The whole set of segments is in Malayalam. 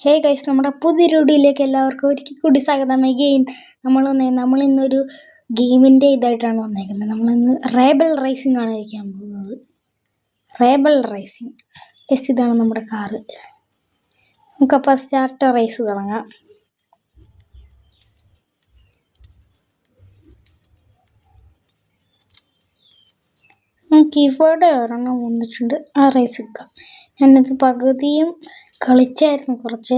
ഹേ ഗൈസ്, നമ്മുടെ പുതിയ വീഡിയോയിലേക്ക് എല്ലാവർക്കും ഒരിക്കൽ കൂടി സ്വാഗതം. അഗെയിൻ നമ്മളിന്നൊരു ഗെയിമിൻ്റെ ഇതായിട്ടാണ് വന്നേക്കുന്നത്. നമ്മളിന്ന് റേബൽ റേസിംഗ് ആണ് കളിക്കാൻ പോകുന്നത്. റേബൽ റേസിംഗ്. യെസ്, ഇതാണ് നമ്മുടെ കാറ്. നമുക്കപ്പോൾ സ്റ്റാർട്ട് റേസ് തുടങ്ങാം. നമുക്ക് ഇവിടെ ഒരെണ്ണം വന്നിട്ടുണ്ട്. ആ റേസ് എടുക്കാം. ഞാനത് പകുതിയും കളിച്ചായിരുന്നു കുറച്ച്.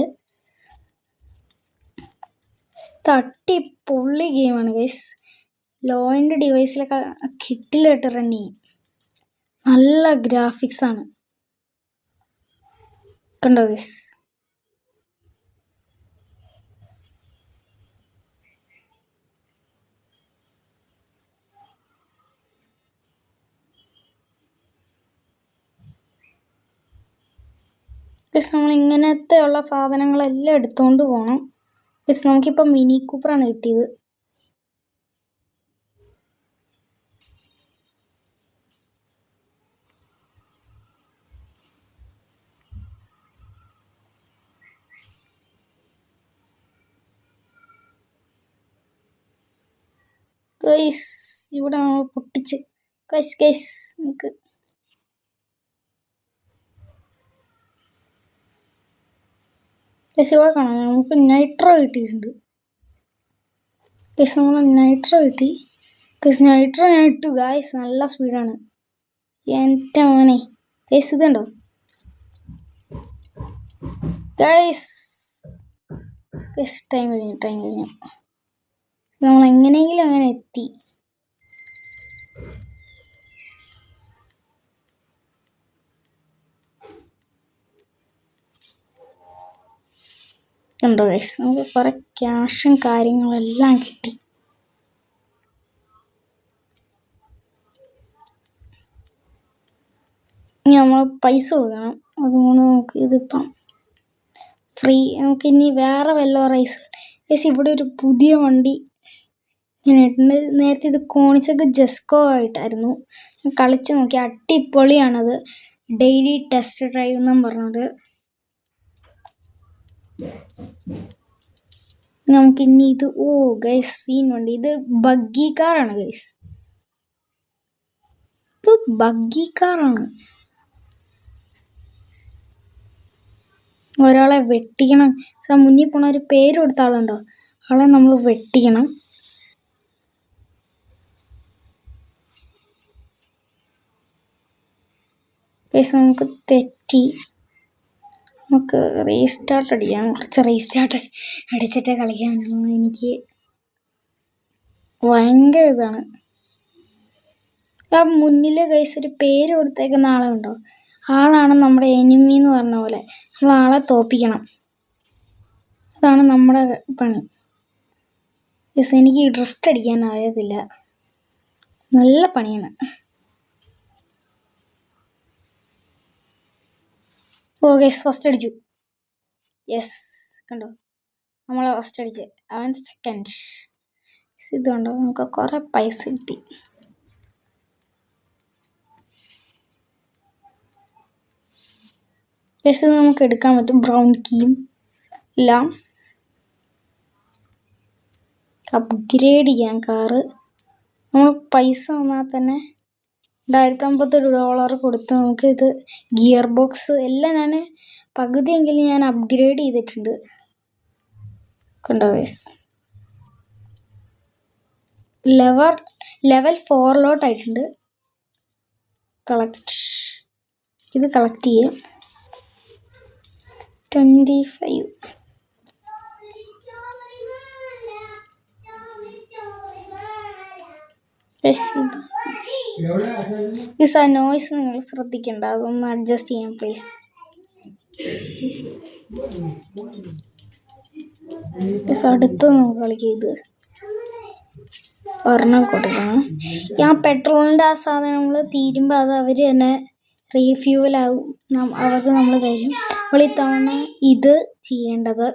തട്ടിപ്പൊള്ളി ഗെയിമാണ് ഗൈസ്. ലോ എൻഡ് ഡിവൈസിലൊക്കെ കിട്ടിലിട്ട് റൺ ചെയ്യും. നല്ല ഗ്രാഫിക്സ് ആണ്. കണ്ടോ ഗൈസ്? നമ്മൾ ഇങ്ങനത്തെ ഉള്ള സാധനങ്ങളെല്ലാം എടുത്തുകൊണ്ട് പോകണം. നമുക്കിപ്പോൾ മിനി കൂപ്പറാണ് കിട്ടിയത്. ഗൈസ്, ഇവിടെ നമ്മൾ പൊട്ടിച്ച് ഗൈസ് നമുക്ക് ഇവിടെ കാണാം. നമുക്ക് നൈട്രോ കിട്ടിയിട്ടുണ്ട്. നമ്മൾ നൈട്രോ കിട്ടി. നൈട്രോ ഞാൻ ഇട്ടു ഗൈസ്. നല്ല സ്പീഡാണ്. എൻ്റെ മോനെ ഗൈസ്, ഇതുണ്ടോ ഗൈസ്? ടൈം കഴിഞ്ഞു. നമ്മൾ എങ്ങനെയെങ്കിലും അങ്ങനെ എത്തി. കണ്ടോ ഗൈസ്? നമുക്ക് കുറെ ക്യാഷും കാര്യങ്ങളെല്ലാം കിട്ടി. നമ്മൾ പൈസ കൊടുക്കണം. അതുകൊണ്ട് നമുക്ക് ഇതിപ്പം ഫ്രീ. നമുക്ക് ഇനി വേറെ വല്ല റൈസ് ഗൈസ്. ഇവിടെ ഒരു പുതിയ വണ്ടി ഇങ്ങനെ ഇട്ടുണ്ട്. നേരത്തെ ഇത് കോണിസക്ക് ജസ്കോ ആയിട്ടായിരുന്നു. ഞാൻ കളിച്ചു നോക്കി. അടിപൊളിയാണത്. ഡെയിലി ടെസ്റ്റ് ഡ്രൈവ് എന്നും പറഞ്ഞത്. നമുക്കിനി ഇത് ഗൈസ് സീൻ വണ്ടി. ഇത് ബഗ്ഗി കാറാണ് ഗൈസ്. ഇത് ബഗ്ഗി കാറാണ്. ഒരാളെ വെട്ടിക്കണം. മുന്നിൽ പോണ ഒരു പേര് കൊടുത്ത ആളുണ്ടോ, ആളെ നമ്മൾ വെട്ടിക്കണം. ഗൈസ്, നമുക്ക് തെറ്റി. നമുക്ക് റീസ്റ്റാർട്ട് അടിക്കാം. കുറച്ച് റീസ്റ്റാർട്ട് അടിച്ചിട്ടേ കളിക്കാൻ പറ്റുള്ളൂ. എനിക്ക് ഭയങ്കര ഇതാണ്. ആ മുന്നിൽ ഗൈസ് ഒരു പേര് കൊടുത്തേക്കുന്ന ആളുണ്ടോ, ആളാണ് നമ്മുടെ എനിമി എന്ന് പറഞ്ഞ പോലെ. നമ്മൾ ആളെ തോപ്പിക്കണം. അതാണ് നമ്മുടെ പണി. ഗൈസ്, എനിക്ക് ഡ്രിഫ്റ്റ് അടിക്കാൻ അറിയത്തില്ല. നല്ല പണിയാണ്. ഗൈസ്, ഫസ്റ്റ് അടിച്ചു. യെസ്, കണ്ടോ? നമ്മളെ ഫസ്റ്റ് അടിച്ച്. അവൻ സെക്കൻഡ്. ഇത് കണ്ടോ? നമുക്ക് കുറെ പൈസ കിട്ടി. യെസ്, നമുക്ക് എടുക്കാൻ പറ്റും. ബ്രൗൺ കീയും എല്ലാം. അപ്ഗ്രേഡ് ചെയ്യാൻ കാറ്. നമ്മൾ പൈസ വന്നാൽ തന്നെ $1,050 കൊടുത്ത് നമുക്ക് ഇത് ഗിയർ ബോക്സ് എല്ലാം ഞാൻ പകുതിയെങ്കിലും ഞാൻ അപ്ഗ്രേഡ് ചെയ്തിട്ടുണ്ട്. കണ്ടോ ഗൈസ്? Level 4 collect. ഇത് കളക്ട് ചെയ്യാം. 25. ആ നോയ്സ് നിങ്ങൾ ശ്രദ്ധിക്കണ്ട. അതൊന്ന് അഡ്ജസ്റ്റ് ചെയ്യാം പ്ലീസ്. അടുത്ത് നമുക്ക് കളിക്കാം. ഇത് ഒരെണ്ണം കൊടുക്കണം. ആ പെട്രോളിൻ്റെ ആ സാധനങ്ങൾ തീരുമ്പോൾ അത് അവർ തന്നെ റീഫ്യൂവലാവും. അവർക്ക് നമ്മൾ തരും. നമ്മൾ ഇത്തവണ ഇത് ചെയ്യേണ്ടത്.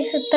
ഇത്ര